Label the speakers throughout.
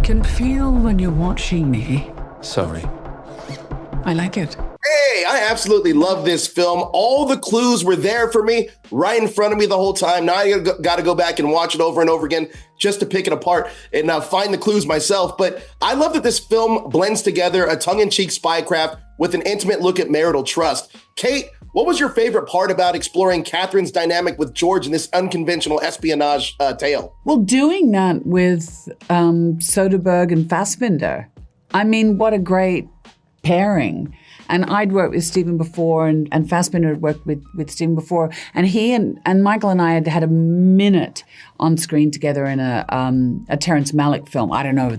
Speaker 1: can feel when you're watching me.
Speaker 2: Sorry.
Speaker 1: I like it.
Speaker 3: Hey, I absolutely love this film. All the clues were there for me, right in front of me the whole time. Now I got to go back and watch it over and over again just to pick it apart and find the clues myself. But I love that this film blends together a tongue-in-cheek spycraft with an intimate look at marital trust. Cate, what was your favorite part about exploring Catherine's dynamic with George in this unconventional espionage tale?
Speaker 1: Well, doing that with Soderbergh and Fassbinder. I mean, what a great pairing. And I'd worked with Steven before, and Fassbinder had worked with Steven before. And he and Michael and I had a minute on screen together in a Terrence Malick film. I don't know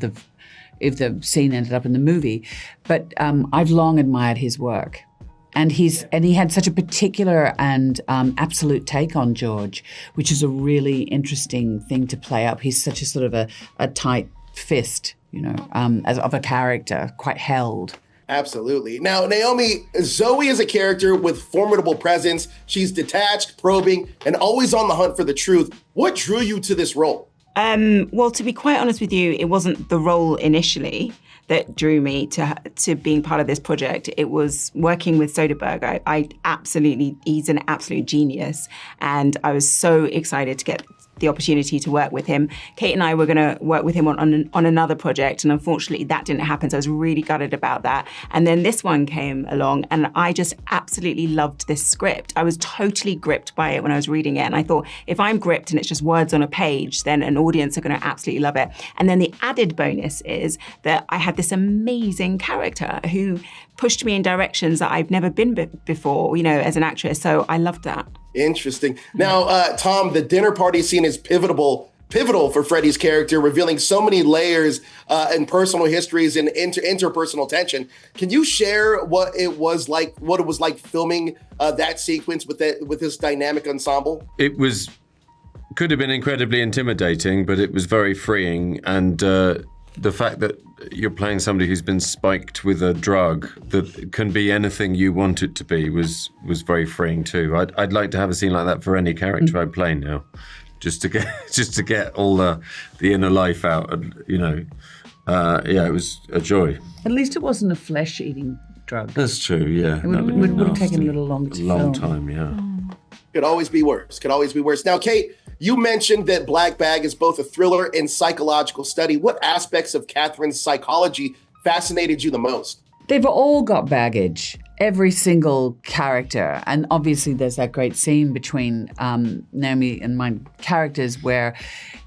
Speaker 1: if the scene ended up in the movie, but I've long admired his work. And he had such a particular and absolute take on George, which is a really interesting thing to play up. He's such a sort of a tight fist, as of a character, quite held.
Speaker 3: Absolutely. Now, Naomie, Zoe is a character with formidable presence. She's detached, probing, and always on the hunt for the truth. What drew you to this role?
Speaker 4: Well, to be quite honest with you, it wasn't the role initially that drew me to being part of this project. It was working with Soderbergh. He's an absolute genius. And I was so excited to get the opportunity to work with him. Cate and I were going to work with him on another project, and unfortunately that didn't happen, so I was really gutted about that. And then this one came along, and I just absolutely loved this script. I was totally gripped by it when I was reading it, and I thought, if I'm gripped and it's just words on a page, then an audience are going to absolutely love it. And then the added bonus is that I had this amazing character who pushed me in directions that I've never been before, as an actress, so I loved that.
Speaker 3: Interesting. Now, Tom, the dinner party scene is pivotal for Freddie's character, revealing so many layers and personal histories and interpersonal tension. Can you share what it was like filming that sequence with this dynamic ensemble?
Speaker 2: Could have been incredibly intimidating, but it was very freeing. And the fact that you're playing somebody who's been spiked with a drug that can be anything you want it to be was very freeing too. I'd like to have a scene like that for any character I play now, just to get all the inner life out. And it was a joy.
Speaker 1: At least it wasn't a flesh-eating drug.
Speaker 2: That's true. Yeah,
Speaker 1: it would have taken a little longer to film.
Speaker 2: Long time. Yeah.
Speaker 3: Could always be worse. Now, Cate, you mentioned that Black Bag is both a thriller and psychological study. What aspects of Catherine's psychology fascinated you the most?
Speaker 1: They've all got baggage, every single character. And obviously there's that great scene between Naomie and my characters where,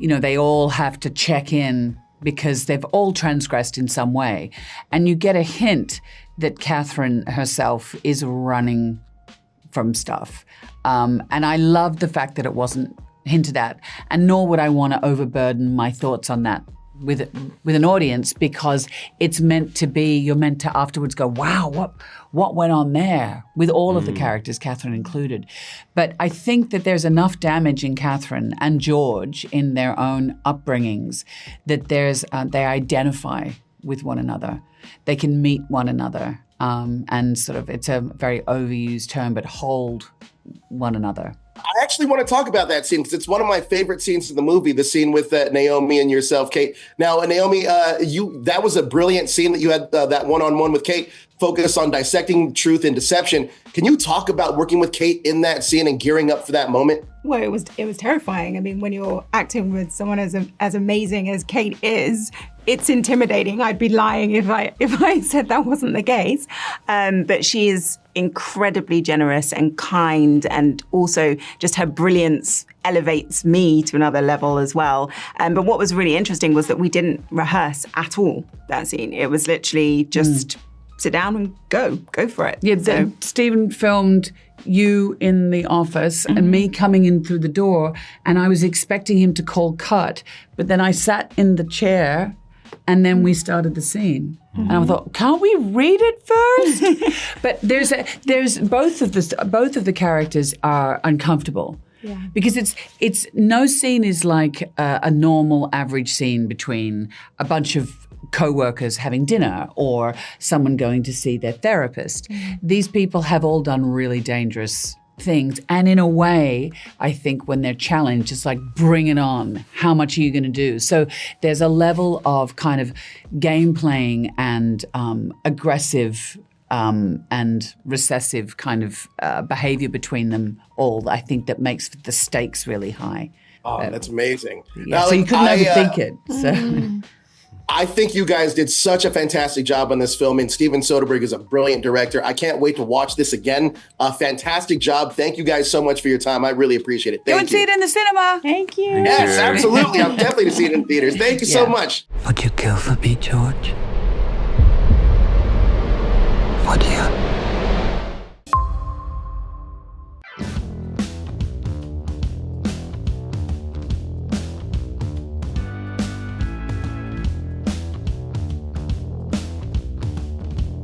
Speaker 1: they all have to check in because they've all transgressed in some way. And you get a hint that Catherine herself is running from stuff. And I love the fact that it wasn't hinted at, and nor would I want to overburden my thoughts on that with an audience, because it's meant to be, you're meant to afterwards go, wow, what went on there with all of the characters, Catherine included. But I think that there's enough damage in Catherine and George in their own upbringings that they identify with one another. They can meet one another, and sort of, it's a very overused term, but hold one another.
Speaker 3: I actually want to talk about that scene because it's one of my favorite scenes in the movie, the scene with Naomie and yourself, Cate. Now, Naomie, that was a brilliant scene that you had, that one-on-one with Cate, focused on dissecting truth and deception. Can you talk about working with Cate in that scene and gearing up for that moment?
Speaker 4: Well, it was terrifying. I mean, when you're acting with someone as amazing as Cate is, it's intimidating. I'd be lying if I said that wasn't the case. But she is incredibly generous and kind, and also just her brilliance elevates me to another level as well. But what was really interesting was that we didn't rehearse at all that scene. It was literally just sit down and go for it.
Speaker 1: Yeah, so Steven filmed you in the office and me coming in through the door, and I was expecting him to call cut, but then I sat in the chair and then we started the scene. And I thought, can't we read it first? But there's both of the characters are uncomfortable. Yeah. Because it's no scene is like a normal average scene between a bunch of co-workers having dinner or someone going to see their therapist. These people have all done really dangerous things. And in a way, I think when they're challenged, it's like, bring it on. How much are you going to do? So there's a level of kind of game playing and aggressive and recessive kind of behavior between them all, I think, that makes the stakes really high.
Speaker 3: Oh, that's amazing.
Speaker 1: Yeah,
Speaker 3: Now,
Speaker 1: so you couldn't overthink it. So.
Speaker 3: I think you guys did such a fantastic job on this film, and Steven Soderbergh is a brilliant director. I can't wait to watch this again. Fantastic job. Thank you guys so much for your time. I really appreciate it.
Speaker 1: Go and see it in the cinema.
Speaker 4: Thank you.
Speaker 3: Yes, absolutely. I'm definitely to see it in theaters. Thank you so much.
Speaker 5: Would you kill for me, George? Would you?